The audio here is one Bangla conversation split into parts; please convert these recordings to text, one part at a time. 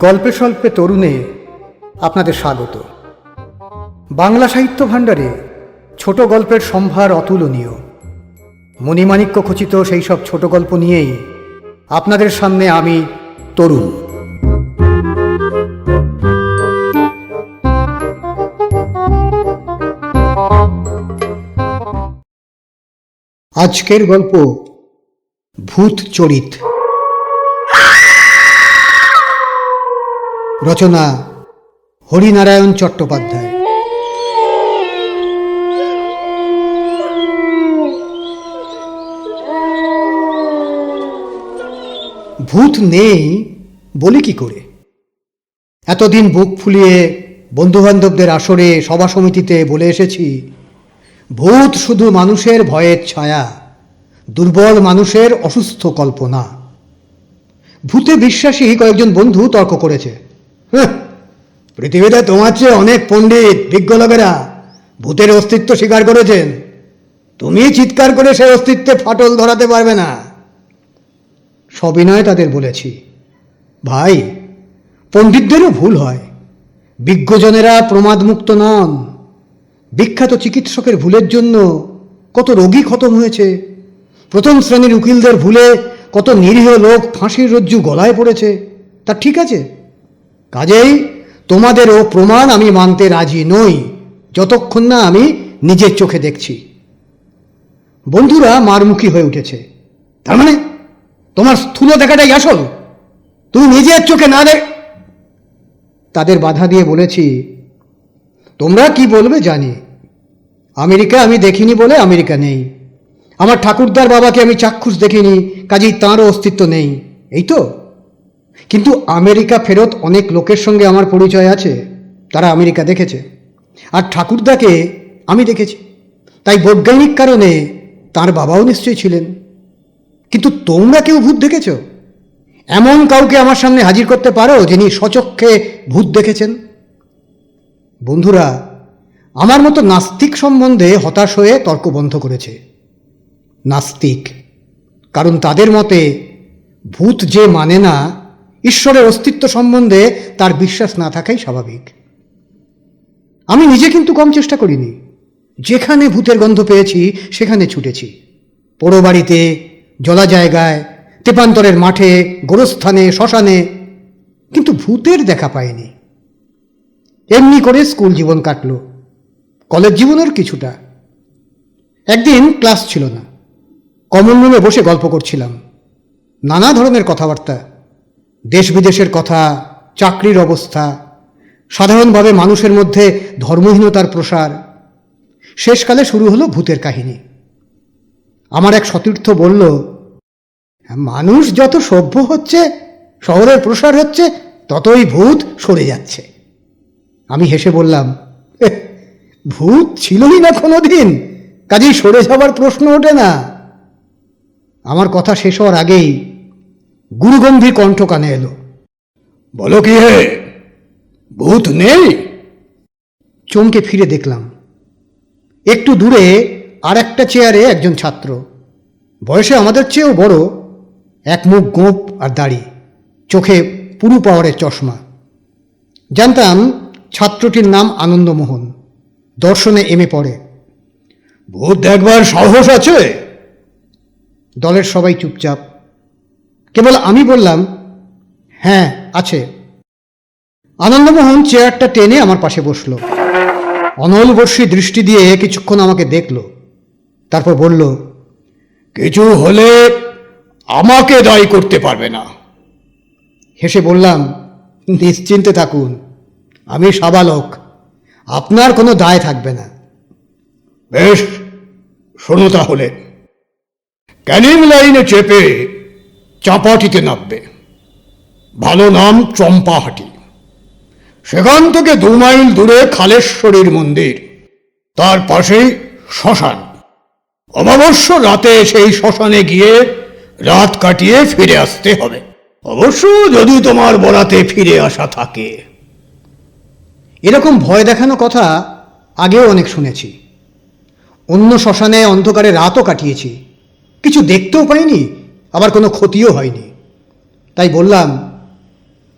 গল্পে স্বল্পে তরুণে আপনাদের স্বাগত। বাংলা সাহিত্য ভাণ্ডারে ছোট গল্পের সম্ভার অতুলনীয়। মণিমাণিক্য খচিত সেই সব ছোট গল্প নিয়েই আপনাদের সামনে আমি তরুণ। আজকের গল্প ভূত চরিত। রচনা হরিনারায়ণ চট্টোপাধ্যায়। ভূত নেই বলি কি করে? এতদিন বুক ফুলিয়ে বন্ধুবান্ধবদের আসরে সভা সমিতিতে বলে এসেছি, ভূত শুধু মানুষের ভয়ের ছায়া, দুর্বল মানুষের অসুস্থ কল্পনা। ভূতে বিশ্বাসী কয়েকজন বন্ধু তর্ক করেছে, পৃথিবীতে তোমার চেয়ে অনেক পণ্ডিত বিজ্ঞ লোকেরা ভূতের অস্তিত্ব স্বীকার করেছেন, তুমি চিৎকার করে সে অস্তিত্বে ফাটল ধরাতে পারবে না। সবিনয়ে তাদের বলেছি, ভাই, পণ্ডিতদেরও ভুল হয়, বিজ্ঞজনেরা প্রমাদমুক্ত নন। বিখ্যাত চিকিৎসকের ভুলের জন্য কত রোগী খতম হয়েছে, প্রথম শ্রেণীর উকিলদের ভুলে কত নিরীহ লোক ফাঁসির রজ্জু গলায় পড়েছে। তা ঠিক আছে, কাজেই তোমাদেরও প্রমাণ আমি মানতে রাজি নই, যতক্ষণ না আমি নিজের চোখে দেখছি। বন্ধুরা মারমুখী হয়ে উঠেছে। তার মানে তোমার স্থূল দেখাটাই আসল, তুমি নিজের চোখে না দেখ। তাদের বাধা দিয়ে বলেছি, তোমরা কি বলবে জানি, আমেরিকা আমি দেখিনি বলে আমেরিকা নেই, আমার ঠাকুরদার বাবাকে আমি চাক্ষুষ দেখিনি, কাজেই তাঁরও অস্তিত্ব নেই, এই তো। কিন্তু আমেরিকা ফেরত অনেক লোকের সঙ্গে আমার পরিচয় আছে, তারা আমেরিকা দেখেছে, আর ঠাকুরদাকে আমি দেখেছি, তাই বৈজ্ঞানিক কারণে তার বাবাও নিশ্চয়ই ছিলেন। কিন্তু তোমরা কেউ ভূত দেখেছ? এমন কাউকে আমার সামনে হাজির করতে পারো যিনি স্বচক্ষে ভূত দেখেছেন? বন্ধুরা আমার মতো নাস্তিক সম্বন্ধে হতাশ হয়ে তর্ক বন্ধ করেছে। নাস্তিক কারণ তাদের মতে ভূত যে মানে না, ঈশ্বরের অস্তিত্ব সম্বন্ধে তার বিশ্বাস না থাকাই স্বাভাবিক। আমি নিজে কিন্তু কম চেষ্টা করিনি, যেখানে ভূতের গন্ধ পেয়েছি সেখানে ছুটেছি। পোড়ো বাড়িতে, জলা জায়গায়, তেপান্তরের মাঠে, গোরস্থানে, শ্মশানে, কিন্তু ভূতের দেখা পাইনি। এমনি করে স্কুল জীবন কাটল, কলেজ জীবনের কিছুটা। একদিন ক্লাস ছিল না, কমন রুমে বসে গল্প করছিলাম। নানা ধরনের কথাবার্তা, দেশ বিদেশের কথা, চাকরির অবস্থা, সাধারণভাবে মানুষের মধ্যে ধর্মহীনতার প্রসার। শেষকালে শুরু হলো ভূতের কাহিনী। আমার এক সতীর্থ বলল, মানুষ যত সভ্য হচ্ছে, শহরের প্রসার হচ্ছে, ততই ভূত সরে যাচ্ছে। আমি হেসে বললাম, ভূত ছিলই না কোনোদিন, কাজেই সরে যাবার প্রশ্ন ওঠে না। আমার কথা শেষ হওয়ার আগেই গুরুগম্ভীর কণ্ঠ কানে এলো, বলো কি হে, ভূত নেই? চমকে ফিরে দেখলাম একটু দূরে আর একটা চেয়ারে একজন ছাত্র, বয়সে আমাদের চেয়েও বড়, এক মুখ গোঁপ আর দাড়ি, চোখে পুরু পাওয়ারের চশমা। জানতাম ছাত্রটির নাম আনন্দমোহন, দর্শনে এমএ পড়ে। ভূত দেখবার সাহস আছে? দলের সবাই চুপচাপ, কেবল আমি বললাম, হ্যাঁ আছে। আনন্দমোহন চেয়ারটা টেনে আমার পাশে বসল, অনলবর্ষী দৃষ্টি দিয়ে কিছুক্ষণ আমাকে দেখল, তারপর বলল, কিছু হলে আমাকে দায়ী করতে পারবে না। হেসে বললাম, নিশ্চিন্তে থাকুন, আমি সাবালক, আপনার কোনো দায় থাকবে না। বেশ, শোনো তাহলে, ক্যানিং লাইনে চেপে চাপাটিতে নামবে, ভালো নাম চম্পাহাটি। সেখান থেকে 2 মাইল দূরে খালেশ্বরীর মন্দির, তার পাশেই শ্মশান। অমাবস্য রাতে সেই শ্মশানে গিয়ে রাত কাটিয়ে ফিরে আসতে হবে, অবশ্য যদি তোমার বরাতে ফিরে আসা থাকে। এরকম ভয় দেখানো কথা আগেও অনেক শুনেছি। অন্য শ্মশানে অন্ধকারে রাতও কাটিয়েছি, কিছু দেখতেও পাইনি, আবার কোনো ক্ষতিও হয়নি। তাই বললাম,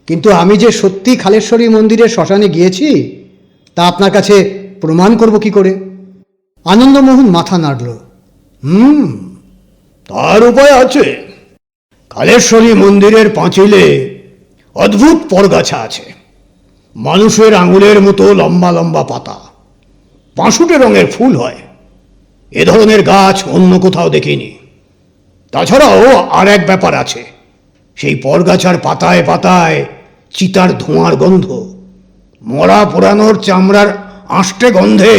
কিন্তু আমি যে সত্যি খালেশ্বরী মন্দিরের শ্মশানে গিয়েছি তা আপনার কাছে প্রমাণ করব কি করে? আনন্দমোহন মাথা নাড়ল। তার উপায় আছে। কালেশ্বরী মন্দিরের পাঁচিলে অদ্ভুত পরগাছা আছে, মানুষের আঙুলের মতো লম্বা লম্বা পাতা, পাঁশুটে রঙের ফুল হয়। এ ধরনের গাছ অন্য কোথাও দেখিনি। তাছাড়াও আর এক ব্যাপার আছে, সেই পরগাছার পাতায় পাতায় চিতার ধোঁয়ার গন্ধ, মরা পোড়ানোর চামড়ার আঁশটে গন্ধে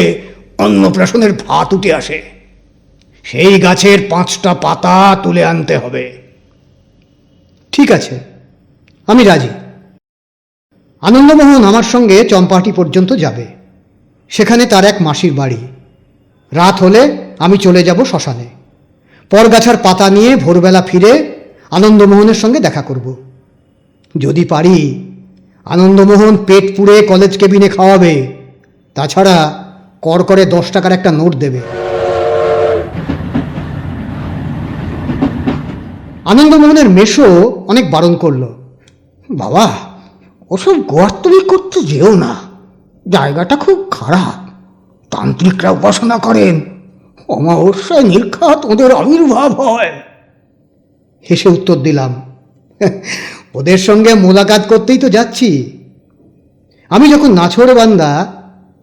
অন্নপ্রাশনের ভাত উঠে আসে। সেই গাছের 5টা পাতা তুলে আনতে হবে। ঠিক আছে, আমি রাজি। আনন্দমোহন আমার সঙ্গে চম্পাহাটি পর্যন্ত যাবে। সেখানে তার এক মাসির বাড়ি। রাত হলে আমি চলে যাব শ্মশানে। পরগাছার পাতা নিয়ে ভোরবেলা ফিরে আনন্দমোহনের সঙ্গে দেখা করব। যদি পারি, আনন্দমোহন পেট পুড়ে কলেজ কেবিনে খাওয়াবে, তাছাড়া কর করে 10 টাকার একটা নোট দেবে। আনন্দমোহনের মেশো অনেক বারণ করল। বাবা, ওসব গোয়ার্তবি করতে যেও না, জায়গাটা খুব খারাপ, তান্ত্রিকরা উপাসনা করেন, অমাবস্যায় নির্ঘাত ওদের আবির্ভাব হয়। হেসে উত্তর দিলাম, ওদের সঙ্গে মোলাকাত করতেই তো যাচ্ছি। আমি যখন নাছোড় বান্দা,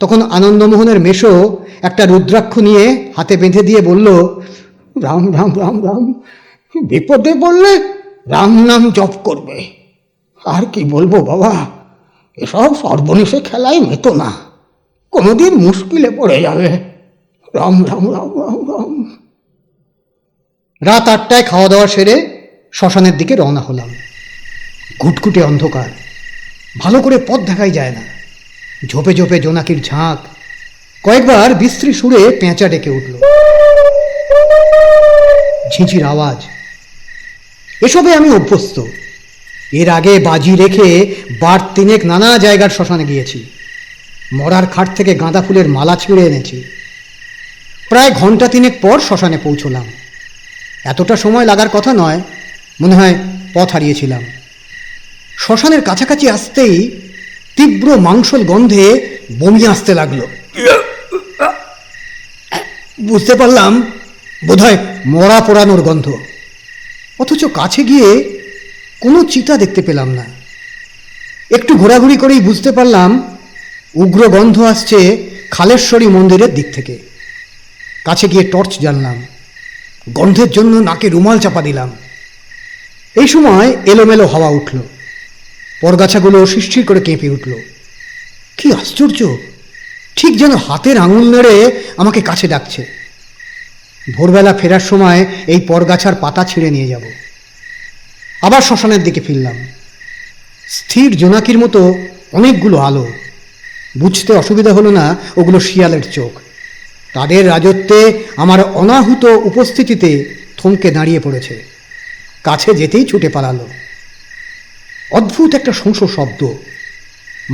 তখন আনন্দমোহনের মেশো একটা রুদ্রাক্ষ নিয়ে হাতে বেঁধে দিয়ে বলল, রাম রাম রাম রাম, বিপদে পড়লে রাম নাম জপ করবে। আর কি বলবো বাবা, এসব সর্বনেশে খেলায় মেতো না, কোনোদিন মুশকিলে পড়ে যাবে। রাম রাম রাম রাম রাম। রাত 8টায় খাওয়া দাওয়া সেরে শ্মশানের দিকে রওনা হলাম। ঘুটঘুটে অন্ধকার, ভালো করে পথ দেখাই যায় না। ঝোপে ঝোপে জোনাকির ঝাঁক, কয়েকবার বিশ্রী সুরে পেঁচা ডেকে উঠল। ঝিঁঝির আওয়াজ, এসবে আমি অভ্যস্ত। এর আগে বাজি রেখে 3 নানা জায়গার শ্মশানে গিয়েছি। মরার খাট থেকে গাঁদা ফুলের মালা ছিঁড়ে এনেছি। প্রায় ঘন্টা 3 পর শ্মশানে পৌঁছলাম। এতটা সময় লাগার কথা নয়, মনে হয় পথ হারিয়েছিলাম। শ্মশানের কাছাকাছি আসতেই তীব্র মাংসল গন্ধে বমি আসতে লাগলো। বুঝতে পারলাম বোধহয় মরা পোড়ানোর গন্ধ। অথচ কাছে গিয়ে কোনো চিতা দেখতে পেলাম না। একটু ঘোরাঘুরি করেই বুঝতে পারলাম উগ্র গন্ধ আসছে খালেশ্বরী মন্দিরের দিক থেকে। কাছে গিয়ে টর্চ জ্বাললাম, গন্ধের জন্য নাকে রুমাল চাপা দিলাম। এই সময় এলোমেলো হাওয়া উঠল, পরগাছাগুলো শিরশির করে কেঁপে উঠল। কি আশ্চর্য, ঠিক যেন হাতের আঙুল নেড়ে আমাকে কাছে ডাকছে। ভোরবেলা ফেরার সময় এই পরগাছার পাতা ছিঁড়ে নিয়ে যাব। আবার শ্মশানের দিকে ফিরলাম। স্থির জোনাকির মতো অনেকগুলো আলো। বুঝতে অসুবিধা হলো না ওগুলো শিয়ালের চোখ। তাদের রাজত্বে আমার অনাহুত উপস্থিতিতে থমকে দাঁড়িয়ে পড়েছে। কাছে যেতেই ছুটে পালালো। অদ্ভুত একটা শোঁ শব্দ।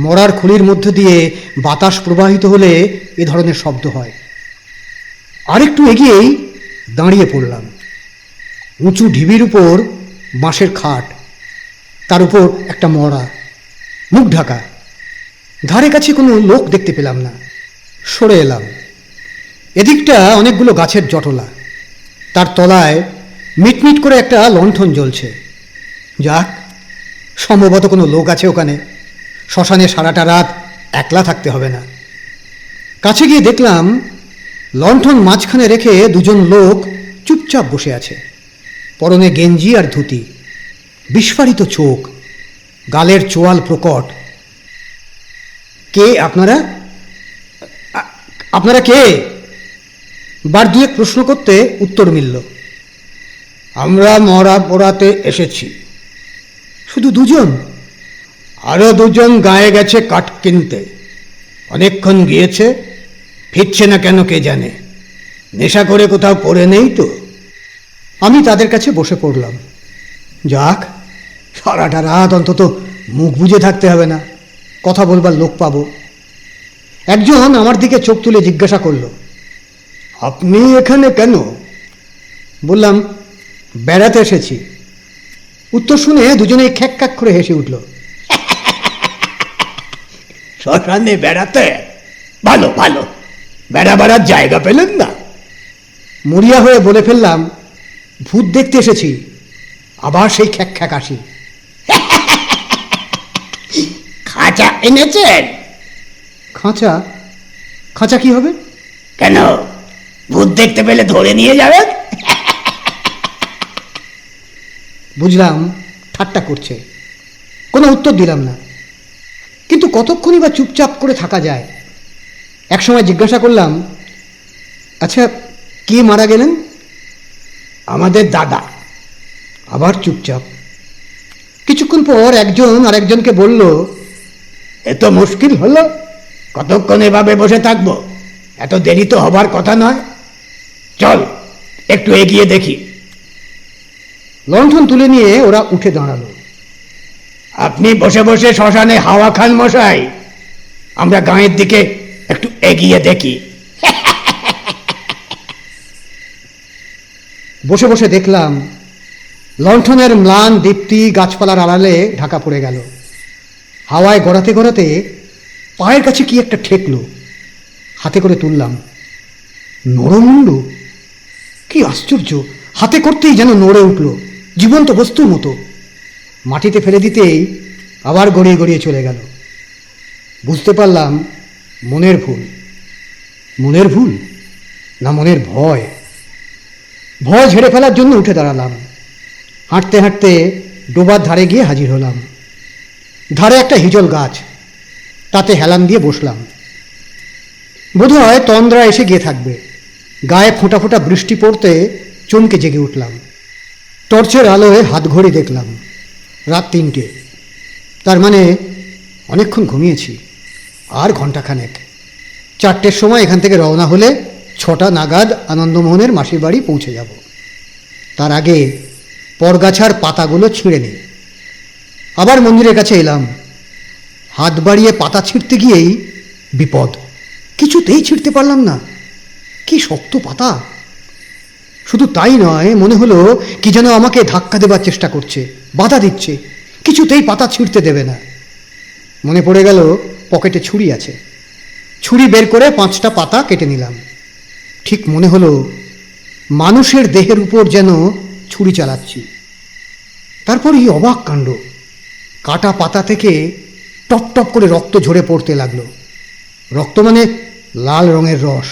মরার খুলির মধ্য দিয়ে বাতাস প্রবাহিত হলে এ ধরনের শব্দ হয়। আরেকটু এগিয়েই দাঁড়িয়ে পড়লাম। উঁচু ঢিবির উপর বাঁশের খাট, তার উপর একটা মরা, মুখ ঢাকা। ধারে কাছে কোনো লোক দেখতে পেলাম না। সরে এলাম। এদিকটা অনেকগুলো গাছের জটলা, তার তলায় মিটমিট করে একটা লণ্ঠন জ্বলছে। যাক, সম্ভবত কোনো লোক আছে ওখানে। শ্মশানে সারাটা রাত একলা থাকতে হবে না। কাছে গিয়ে দেখলাম লণ্ঠন মাঝখানে রেখে 2জন লোক চুপচাপ বসে আছে। পরনে গেঞ্জি আর ধুতি, বিস্ফারিত চোখ, গালের চোয়াল প্রকট। কে আপনারা? আপনারা কে? বার দুয়েক প্রশ্ন করতে উত্তর মিলল, আমরা মরা পোড়াতে এসেছি। শুধু 2জন? আরো 2জন গায়ে গেছে কাঠ কিনতে, অনেকক্ষণ গিয়েছে, ফিরছে না কেন কে জানে। নেশা করে কোথাও পড়ে নেই তো। আমি তাদের কাছে বসে পড়লাম। যাক, সারাটা রাত অন্তত মুখ বুজে থাকতে হবে না, কথা বলবার লোক পাবো। একজন আমার দিকে চোখ তুলে জিজ্ঞাসা করল, আপনি এখানে কেন? বললাম, বেড়াতে এসেছি। উত্তর শুনে দুজনেই খ্যাক খ্যাক করে হেসে উঠল। শ্মশানে বেড়াতে? ভালো ভালো, বেড়াবার জায়গা পেলেন না? মরিয়া হয়ে বলে ফেললাম, ভূত দেখতে এসেছি। আবার সেই খ্যাক খ্যাক আসি। খাঁচা এনেছেন? খাঁচা? খাঁচা কি হবে? কেন, ভূত দেখতে পেলে ধরে নিয়ে যাবেন? বুঝলাম ঠাট্টা করছে, কোনো উত্তর দিলাম না। কিন্তু কতক্ষণই বা চুপচাপ করে থাকা যায়। একসময় জিজ্ঞাসা করলাম, আচ্ছা, কে মারা গেলেন? আমাদের দাদা। আবার চুপচাপ। কিছুক্ষণ পর একজন আরেকজনকে বলল, এত মুশকিল হলো, কতক্ষণ এভাবে বসে থাকবো? এত দেরি তো হবার কথা নয়, চল একটু এগিয়ে দেখি। লণ্ঠন তুলে নিয়ে ওরা উঠে দাঁড়ালো। আপনি বসে বসে শ্মশানে হাওয়া খান মশাই, আমরা গাঁয়ের দিকে একটু এগিয়ে দেখি। বসে বসে দেখলাম লণ্ঠনের ম্লান দীপ্তি গাছপালার আড়ালে ঢাকা পড়ে গেল। হাওয়ায় গড়াতে গড়াতে পায়ের কাছে কি একটা ঠেকলো। হাতে করে তুললাম, নরমুণ্ড। কি আশ্চর্য, হাতে করতেই যেন নড়ে উঠল, জীবন্ত বস্তুর মতো। মাটিতে ফেলে দিতেই আবার গড়িয়ে গড়িয়ে চলে গেল। বুঝতে পারলাম মনের ভুল। মনের ভুল না মনের ভয়? ভয় ঝেড়ে ফেলার জন্য উঠে দাঁড়ালাম। হাঁটতে হাঁটতে ডোবার ধারে গিয়ে হাজির হলাম। ধারে একটা হিজল গাছ, তাতে হেলান দিয়ে বসলাম। বোধহয় তন্দ্রা এসে গিয়ে থাকবে। গায়ে ফোঁটা ফোঁটা বৃষ্টি পড়তে চমকে জেগে উঠলাম। টর্চের আলোয় হাত ঘড়ি দেখলাম, রাত 3টে। তার মানে অনেকক্ষণ ঘুমিয়েছি। আর ঘন্টাখানেক। 4টের সময় এখান থেকে রওনা হলে 6টা নাগাদ আনন্দমোহনের মাসির বাড়ি পৌঁছে যাব। তার আগে পরগাছার পাতাগুলো ছিঁড়ে নিই। আবার মন্দিরের কাছে এলাম। হাত বাড়িয়ে পাতা ছিঁড়তে গিয়েই বিপদ। কিছুতেই ছিঁড়তে পারলাম না। কি শক্ত পাতা! শুধু তাই নয়, মনে হলো কি যেন আমাকে ধাক্কা দেবার চেষ্টা করছে, বাধা দিচ্ছে, কিছুতেই পাতা ছিঁড়তে দেবে না। মনে পড়ে গেল পকেটে ছুরি আছে। ছুরি বের করে 5টা পাতা কেটে নিলাম। ঠিক মনে হলো মানুষের দেহের উপর যেন ছুরি চালাচ্ছি। তারপরই অবাক কাণ্ড, কাটা পাতা থেকে টপ টপ করে রক্ত ঝরে পড়তে লাগলো। রক্ত মানে লাল রঙের রস।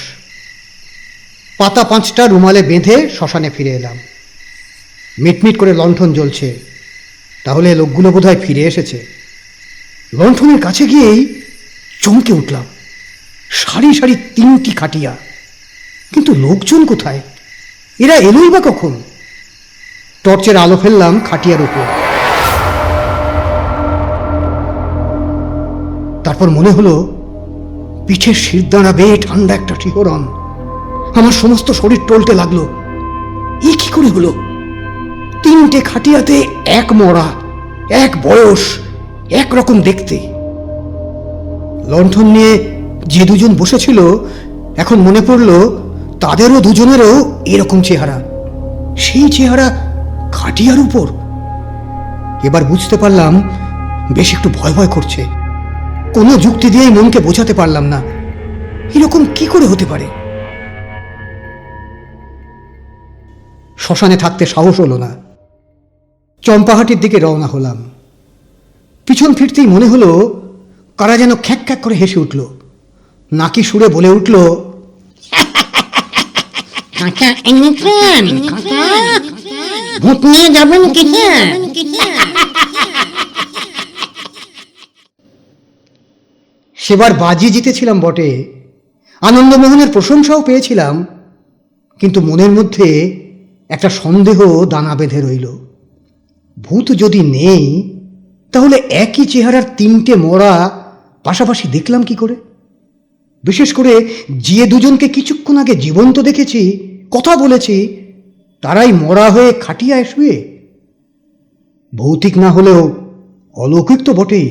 পাতা 5টা রুমালে বেঁধে শ্মশানে ফিরে এলাম। মিটমিট করে লণ্ঠন জ্বলছে, তাহলে লোকগুলো বোধহয় ফিরে এসেছে। লণ্ঠনের কাছে গিয়েই চমকে উঠলাম। সারি সারি 3টি খাটিয়া, কিন্তু লোকজন কোথায়? এরা এলোই বা কখন? টর্চের আলো ফেললাম খাটিয়ার উপর। তারপর মনে হলো পিঠের শিরদাঁড়া বেয়ে ঠান্ডা একটা শিহরণ। আমার সমস্ত শরীর টলতে লাগলো। এ কি করে হলো? 3টে খাটিয়াতে এক মরা, এক বয়স, এক রকম দেখতে। লণ্ঠন নিয়ে যে দুজন বসেছিল, এখন মনে পড়ল তাদেরও দুজনেরও এরকম চেহারা। সেই চেহারা খাটিয়ার উপর। এবার বুঝতে পারলাম বেশ একটু ভয় ভয় করছে। কোনো যুক্তি দিয়েই মনকে বোঝাতে পারলাম না এরকম কি করে হতে পারে। শ্মশানে থাকতে সাহস হলো না। চম্পাহাটির দিকে রওনা হলাম। পিছন ফিরতেই মনে হলো কারা যেন খ্যাক খ্যাক করে হেসে উঠল। নাকি সুরে বলে উঠল, কাঁচা এনেছেন? কাঁচা ভূত নিয়ে যাবেন কিসে? সেবার বাজি জিতেছিলাম বটে, আনন্দমোহনের প্রশংসাও পেয়েছিলাম, কিন্তু মনের মধ্যে একটা সন্দেহ দানা বেঁধে রইল। ভূত যদি নেই, তাহলে একই চেহারার 3টে মরা পাশাপাশি দেখলাম কি করে? বিশেষ করে যে দুজনকে কিছুক্ষণ আগে জীবন্ত দেখেছি, কথা বলেছি, তারাই মরা হয়ে খাটিয়ায় শুয়ে। ভৌতিক না হলেও অলৌকিক তো বটেই।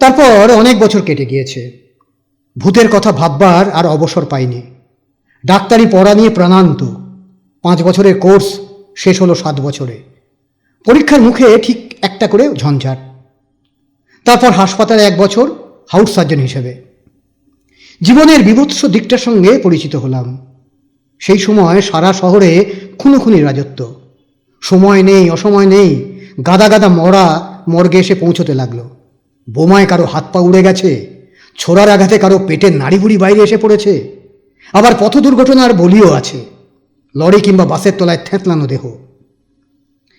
তারপর অনেক বছর কেটে গিয়েছে। ভূতের কথা ভাববার আর অবসর পাইনি। ডাক্তারি পড়া নিয়ে প্রাণান্ত। 5 বছরের কোর্স শেষ হলো 7 বছরে। পরীক্ষার মুখে ঠিক একটা করে ঝঞ্ঝাট। তারপর হাসপাতালে 1 বছর হাউস সার্জন হিসেবে। জীবনের বিভৎস দিকটার সঙ্গে পরিচিত হলাম। সেই সময় সারা শহরে খুনোখুনির রাজত্ব। সময় নেই, অসময় নেই, গাদা গাদা মরা মর্গে এসে পৌঁছতে লাগলো। বোমায় কারো হাত পা উড়ে গেছে, ছোড়ার আঘাতে কারো পেটের নাড়িভুড়ি বাইরে এসে পড়েছে। আবার পথ দুর্ঘটনার বলিও আছে, লরি কিংবা বাসের তলায় থ্যাতলানো দেহ।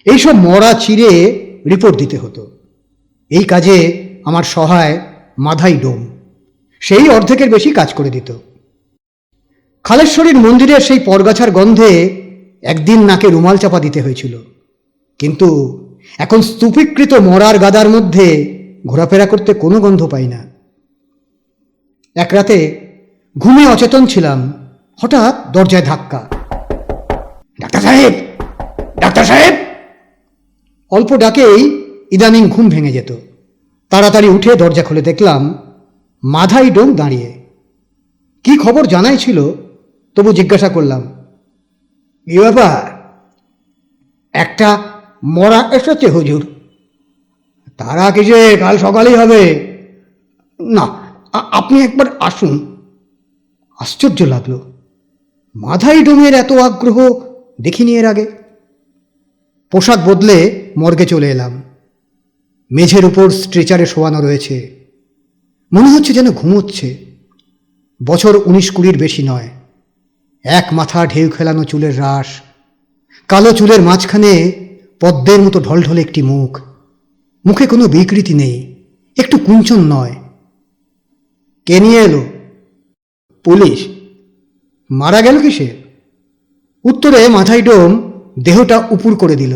এইসব মরা চিরে রিপোর্ট দিতে হতো। এই কাজে আমার সহায় মাধাই ডোম, সেই অর্ধেকের বেশি কাজ করে দিত। খালেশ্বরীর মন্দিরের সেই পরগাছার গন্ধে একদিন নাকে রুমাল চাপা দিতে হয়েছিল, কিন্তু এখন স্তূপীকৃত মরার গাদার মধ্যে ঘোরাফেরা করতে কোনো গন্ধ পাই না। এক রাতে ঘুমে অচেতন ছিলাম, হঠাৎ দরজায় ধাক্কা। ডাক্তার সাহেব, ডাক্তার সাহেব! অল্প ডাকেই ইদানিং ঘুম ভেঙে যেত। তাড়াতাড়ি উঠে দরজা খুলে দেখলাম মাধাই ডোম দাঁড়িয়ে। কি খবর জানাই ছিল, তবু জিজ্ঞাসা করলাম, কি ব্যাপার? একটা মরা এসেছে হুজুর। তারা কিসে? কাল সকালেই হবে। না, আপনি একবার আসুন। আশ্চর্য লাগলো, মাধাই ডোমের এত আগ্রহ দেখিনি এর আগে। পোশাক বদলে মর্গে চলে এলাম। মেঝের উপর স্ট্রেচারে শোয়ানো রয়েছে, মনে হচ্ছে যেন ঘুমোচ্ছে। বছর 19-20 বেশি নয়। এক মাথা ঢেউ খেলানো চুলের রাশ, কালো চুলের মাঝখানে পদ্মের মতো ঢলঢলে একটি মুখ। মুখে কোনো বিকৃতি নেই, একটু কুঞ্চন নয়। কে নিয়ে এলো? পুলিশ। মারা গেল কিসে? উত্তরে মাথায় ডোম দেহটা উপুর করে দিল।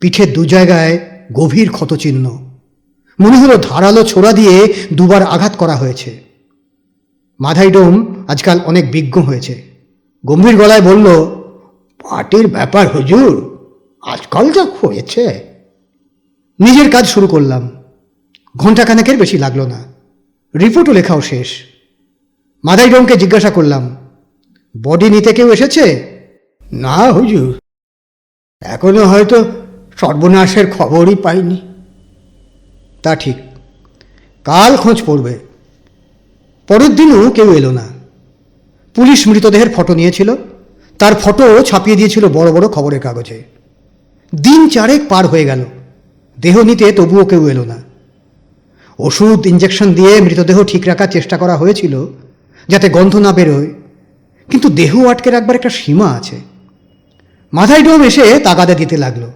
পিঠের 2 জায়গায় গভীর ক্ষতচিহ্ন। মনে হলো ধারালো ছোরা দিয়ে 2 বার আঘাত করা হয়েছে। মাথায় ডোম আজকাল অনেক বিজ্ঞ হয়েছে। গম্ভীর গলায় বলল, পার্টির ব্যাপার হুজুর, আজকাল যা হয়েছে। নিজের কাজ শুরু করলাম। ঘণ্টাখানেকের বেশি লাগলো না, রিপোর্টও লেখাও শেষ। মাথায় ডোমকে জিজ্ঞাসা করলাম, বডি নিতে কেউ এসেছে? না হুজুর, এখনো হয়তো সর্বনাশের খবরই পাইনি। তা ঠিক, কাল খোঁজ পড়বে। পরের দিনও কেউ এলো না। পুলিশ মৃতদেহের ফটো নিয়েছিল, তার ফটো ছাপিয়ে দিয়েছিল বড় বড় খবরের কাগজে। দিন 4 পার হয়ে গেল, দেহ নিতে তবুও কেউ এলো না। ওষুধ ইঞ্জেকশন দিয়ে মৃতদেহ ঠিক রাখার চেষ্টা করা হয়েছিল যাতে গন্ধ না বেরোয়, কিন্তু দেহ আটকে রাখবার একটা সীমা আছে। মাথায় ডোম এসে তাগাদা দিতে লাগলো,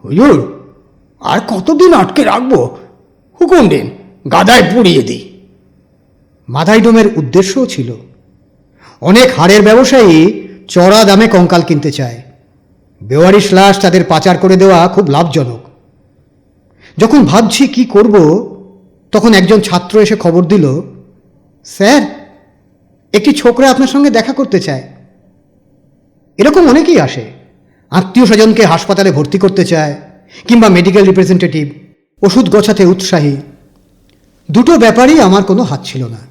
হুজুর, আর কতদিন আটকে রাখবো? হুকুম দিন, গাদায় পুড়িয়ে দিই। মাথায় ডোমের উদ্দেশ্যও ছিল, অনেক হাড়ের ব্যবসায়ী চড়া দামে কঙ্কাল কিনতে চায়। বেওয়ারিশ লাশ তাদের পাচার করে দেওয়া খুব লাভজনক। যখন ভাবছি কি করব, তখন একজন ছাত্র এসে খবর দিল, স্যার, একটি ছোকরা আপনার সঙ্গে দেখা করতে চায়। এরকম অনেকেই আসে, আত্মীয় স্বজনকে হাসপাতালে ভর্তি করতে চায়, কিংবা মেডিকেল রিপ্রেজেন্টেটিভ, ওষুধ গোছাতে উৎসাহী। দুটো ব্যাপারই আমার কোনো হাত ছিল না,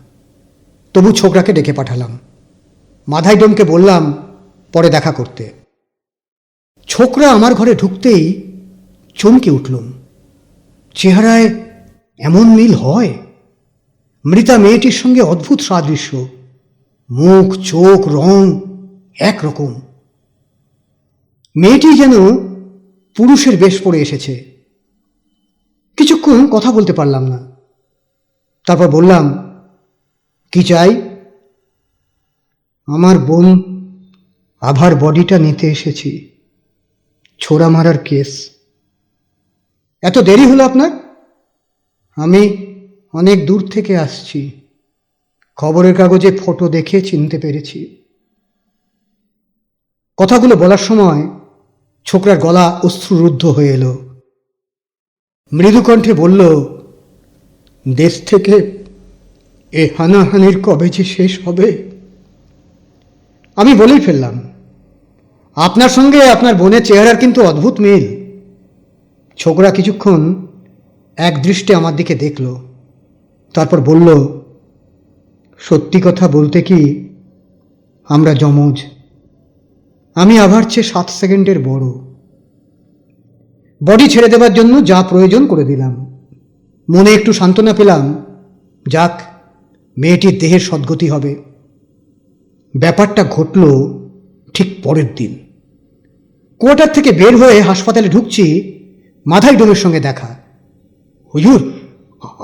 তবু ছোকরাকে ডেকে পাঠালাম। মাথায় ডোমকে বললাম পরে দেখা করতে। ছোকরা আমার ঘরে ঢুকতেই চমকে উঠলুম। চেহারায় এমন মিল হয়! মৃতা মেয়েটির সঙ্গে অদ্ভুত সাদৃশ্য, মুখ, চোখ, রং একরকম। মেয়েটি যেন পুরুষের বেশ পরে এসেছে। কিছুক্ষণ কথা বলতে পারলাম না, তারপর বললাম, কি চাই? আমার বোন আভার বডিটা নিতে এসেছি, ছোড়া মারার কেস। এত দেরি হলো আপনার? আমি অনেক দূর থেকে আসছি, খবরের কাগজে ফটো দেখে চিনতে পেরেছি। কথাগুলো বলার সময় ছোকরার গলা অশ্রুরুদ্ধ হয়ে এলো। মৃদু কণ্ঠে বলল, দেশ থেকে এ হানাহানির কবে যে শেষ হবে। আমি বলেই ফেললাম, আপনার সঙ্গে আপনার বোনের চেহারার কিন্তু অদ্ভুত মিল। ছোকরা কিছুক্ষণ এক দৃষ্টে আমার দিকে দেখল, তারপর বলল, সত্যি কথা বলতে কি, আমরা যমজ। আমি আবার চেয়ে 7 সেকেন্ডের বড়। বডি ছেড়ে দেবার জন্য যা প্রয়োজন করে দিলাম। মনে একটু সান্ত্বনা পেলাম, যাক, মেয়েটির দেহের সদ্গতি হবে। ব্যাপারটা ঘটল ঠিক পরের দিন। কোয়ার্টার থেকে বের হয়ে হাসপাতালে ঢুকছি, মাথায় ডোমের সঙ্গে দেখা। হুজুর,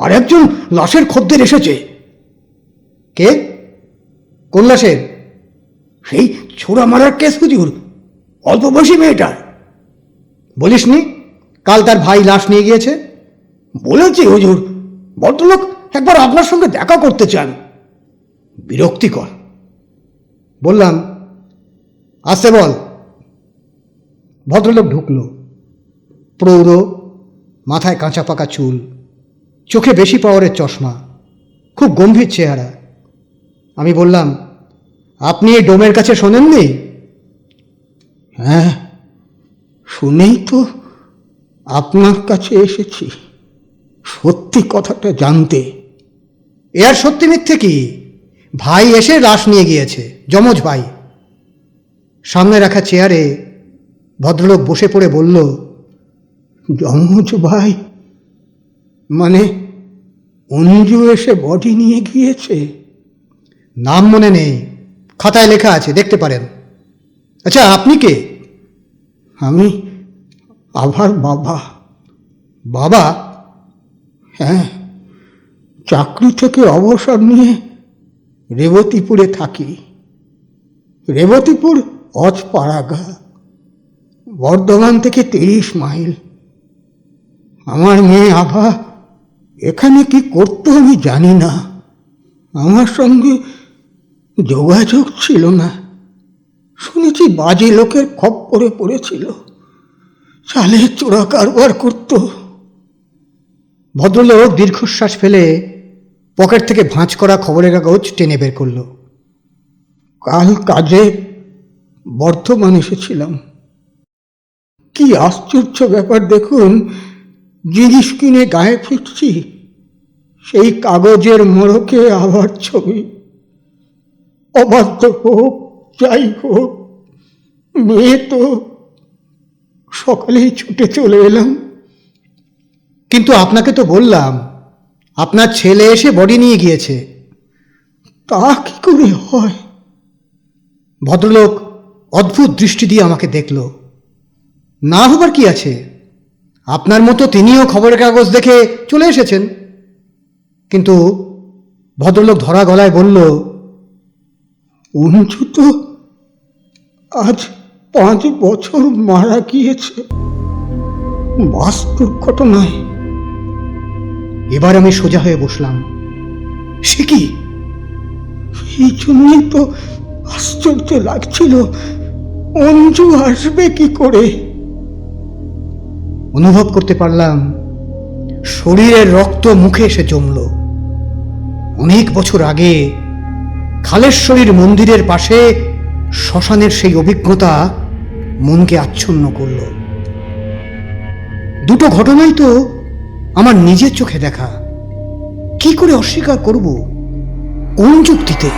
আর একজন লাশের খদ্দের এসেছে। কে? কোন লাশের? সেই ছোড়া মারার কেস হুজুর, অল্প বয়সী মেয়েটার। বলিসনি কাল তার ভাই লাশ নিয়ে গিয়েছে? বলেছি হুজুর, ভদ্রলোক একবার আপনার সঙ্গে দেখা করতে চান। বিরক্তিকর। বললাম, আসতে বল। ভদ্রলোক ঢুকল। প্রৌঢ়, মাথায় কাঁচা পাকা চুল, চোখে বেশি পাওয়ারের চশমা, খুব গম্ভীর চেহারা। আমি বললাম, আপনি এই ডোমের কাছে শোনেননি? হ্যাঁ, শুনেই তো আপনার কাছে এসেছি, সত্যি কথাটা জানতে। এ আর সত্যি মিথ্যে কি? ভাই এসে লাশ নিয়ে গিয়েছে, যমজ ভাই। সামনে রাখা চেয়ারে ভদ্রলোক বসে পড়ে বলল, যমজ ভাই মানে অঞ্জু এসে বডি নিয়ে গিয়েছে? নাম মনে নেই, খাতায় লেখা আছে, দেখতে পারেন। আচ্ছা, আপনি কে? আমি আভার বাবা। বাবা? হ্যাঁ, চাকরি থেকে অবসর নিয়ে রেবতীপুরে থাকি। রেবতীপুর অজপাড়াগা, বর্ধমান থেকে 30 মাইল। আমার মেয়ে আভা এখানে কি করতো আমি জানি না, আমার সঙ্গে যোগাযোগ ছিল না। শুনেছি বাজে লোকের খপ্পরে পড়েছিল, চালের চোরা কারবার করতো। ভদ্রলোক দীর্ঘশ্বাস ফেলে পকেট থেকে ভাঁজ করা খবরের কাগজ টেনে বের করল। কাল কাজে বর্ধমান এসেছিলাম। কি আশ্চর্য ব্যাপার দেখুন, জিনিস কিনে গায়ে ফিরছি, সেই কাগজের মোড়কে আবার ছবি। অবাধ্য হোক যাই হোক, মেয়ে তো। সকালেই ছুটে চলে এলাম। কিন্তু আপনাকে তো বললাম আপনার ছেলে এসে বডি নিয়ে গিয়েছে। তা কি করে হয়? ভদ্রলোক অদ্ভুত দৃষ্টি দিয়ে আমাকে দেখল। না হবার কি আছে? আপনার মতো তিনিও খবরের কাগজ দেখে চলে এসেছেন। কিন্তু ভদ্রলোক ধরা গলায় বলল, অঞ্জু তো আজ 5 বছর মারা গিয়েছে, বাস্তব ঘটনায়। এবার আমি সোজা হয়ে বসলাম। সে কি? এই জন্যই তো আশ্চর্য লাগছিল, অঞ্জু আসবে কি করে। অনুভব করতে পারলাম শরীরের রক্ত মুখে এসে জমল। অনেক বছর আগে খালেশ্বরীর মন্দিরের পাশে শ্মশানের সেই অভিজ্ঞতা মনকে আচ্ছন্ন করল। দুটো ঘটনাই তো আমার নিজের চোখে দেখা, কি করে অস্বীকার করব? কোন যুক্তিতে?